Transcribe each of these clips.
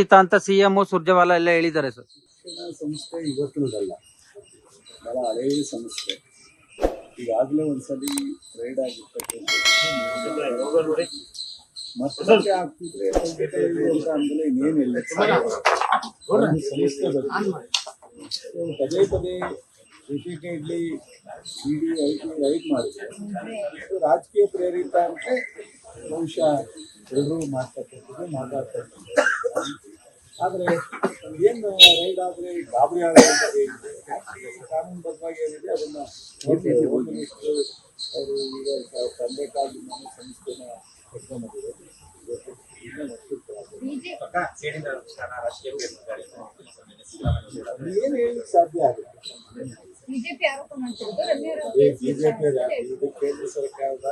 ಅಂತ ಸಿಎಂ ಸುರ್ಜೇವಾಲಾ ಎಲ್ಲ ಹೇಳಿದ್ದಾರೆ ಸರ್. ಸಂಸ್ಥೆ ಇವತ್ತಿನದಲ್ಲ, ಬಹಳ ಹಳೆಯ ಸಂಸ್ಥೆ. ಈಗಾಗಲೇ ಒಂದ್ಸಲಿ ಟ್ರೇಡ್ ಆಗಿರ್ತಕ್ಕಂಥ ಮತ್ತೆ ಆಗ್ತಿದ್ರೆ ಅಂತ ಅಂದಲೇ ಇನ್ನೇನಿಲ್ಲ. ಸಂಸ್ಥೆ ಪದೇ ಪದೇ ರಿಪೀಟೆಡ್ಲಿ ಇಡಿ ರೈಡ್ ಮಾಡಿದ್ರೆ ರಾಜಕೀಯ ಪ್ರೇರಿತ ಅಂತ ಬಹುಶಃ ಎಲ್ಲರೂ ಮಾತಾಡ್ತಕ್ಕಂಥದ್ದು ಮಾತಾಡ್ತಕ್ಕಂಥದ್ದು. ಆದರೆ ಏನು ರೈಡ್ ಆದರೆ ಗಾಬರಿ ಆಗೋದು ಕಾನೂನುಬದ್ಧವಾಗಿ ಏನಿದೆ ಅದನ್ನು ಹೋಮ್ ಮಿನಿಸ್ಟರ್ ಅವರು ಈಗ ತಂದೆ ಕಾಲದಿಂದ ಸಂಸ್ಥೆನ ಕಟ್ಕೊಂಡಿದ್ದಾರೆ. ಏನು ಹೇಳಲಿಕ್ಕೆ ಸಾಧ್ಯ ಆಗುತ್ತೆ? ಬಿಜೆಪಿ ಇದು ಕೇಂದ್ರ ಸರ್ಕಾರದ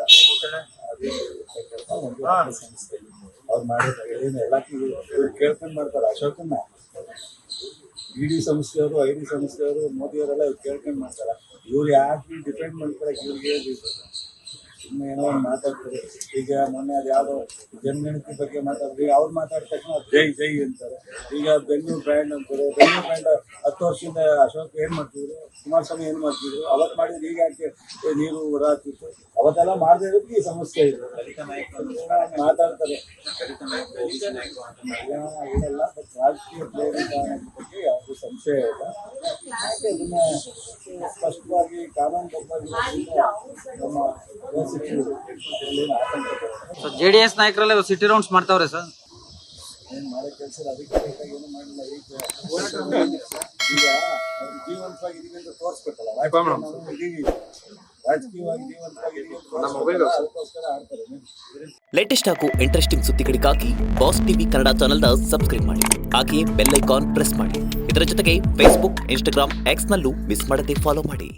ಒಂದು ಸಂಸ್ಥೆ. ಅವ್ರು ಮಾಡಿದ್ರೆ ಏನು ಎಲ್ಲ ಕೇಳ್ಕೊಂಡು ಮಾಡ್ತಾರೆ. ಅಶೋಕನ್ನ ಇಡಿ ಸಂಸ್ಥೆಯವರು, ಐಡಿ ಸಂಸ್ಥೆಯವರು, ಮೋದಿಯವರೆಲ್ಲ ಇವ್ರು ಕೇಳ್ಕೊಂಡು ಮಾಡ್ತಾರೆ. ಇವ್ರು ಯಾಕೆ ಡಿಪೆಂಡ್ ಮಾಡ್ತಾರೆ? ಇವ್ರಿಗೆ ಸುಮ್ಮನೆ ಏನೋ ಒಂದು ಮಾತಾಡ್ತಾರೆ. ಈಗ ಮೊನ್ನೆ ಅದು ಯಾವುದೋ ಜನಗಣತಿ ಬಗ್ಗೆ ಮಾತಾಡಿದ್ರೆ ಅವ್ರು ಮಾತಾಡಿದ ತಕ್ಷಣ ಜೈ ಜೈ ಅಂತಾರೆ. ಈಗ ಬೆಂಗಳೂರು ಬ್ರ್ಯಾಂಡ್ ಅಂತಾರೆ. ಬೆಂಗಳೂರು ಬ್ರ್ಯಾಂಡ್ 10 ವರ್ಷದಿಂದ ಅಶೋಕ್ ಏನು ಮಾಡ್ತಿದ್ರು, ಕುಮಾರಸ್ವಾಮಿ ಏನು ಮಾಡ್ತಿದ್ರು, ಅವತ್ತು ಮಾಡಿದ್ರೆ ಈಗ ಯಾಕೆ ನೀರು ಓಡಾಡ್ತಿತ್ತು? ಅವತ್ತೆಲ್ಲ ಮಾಡದೇ ಇರೋದಕ್ಕೆ ಈ ಸಮಸ್ಯೆ ಇದೆ. ಮಾತಾಡ್ತಾರೆ ಏನಲ್ಲ, ಬಟ್ ರಾಜಕೀಯ ಪ್ರೇರಿತ ಬಗ್ಗೆ ಯಾವುದೇ ಸಂಶಯ ಇಲ್ಲ. ಹಾಗೆ ಇದನ್ನ ಸ್ಪಷ್ಟವಾಗಿ ಕಾನೂನುಬದ್ಧವಾಗಿ ನಮ್ಮ ಸಚಿವರು ಜೆಡಿಎಸ್ ನಾಯಕರೆಲ್ಲ ಸಿಟಿ ರೌಂಡ್ಸ್ ಮಾಡ್ತಾವ್ರೆ ಸರ್. ಏನು ಮಾಡೋ ಕೆಲಸ ಅಧಿಕಾರಿಗಳಾಗಿ ಏನು ಮಾಡಿಲ್ಲ. ಈಗ ಅವ್ರು ಜೀವಂತವಾಗಿದ್ದೀವಿ ಅಂತ ತೋರಿಸ್ಬೇಕಲ್ಲ. ರಾಜಕೀಯವಾಗಿ ಜೀವಂತವಾಗಿದ್ದೀವಿ ಅದಕ್ಕೋಸ್ಕರ ಆಡ್ತಾರೆ. ಲೇಟೆಸ್ಟ್ ಹಾಗೂ ಇಂಟ್ರೆಸ್ಟಿಂಗ್ ಸುದ್ದಿಗಳಿಗಾಗಿ ಬಾಸ್ ಟಿವಿ ಕನ್ನಡ ಚಾನೆಲ್ನ ಸಬ್ಸ್ಕ್ರೈಬ್ ಮಾಡಿ. ಹಾಗೆಯೇ ಬೆಲ್ ಐಕಾನ್ ಪ್ರೆಸ್ ಮಾಡಿ. ಇದರ ಜೊತೆಗೆ ಫೇಸ್ಬುಕ್, ಇನ್ಸ್ಟಾಗ್ರಾಮ್, ಎಕ್ಸ್ನಲ್ಲೂ ಮಿಸ್ ಮಾಡದೆ ಫಾಲೋ ಮಾಡಿ.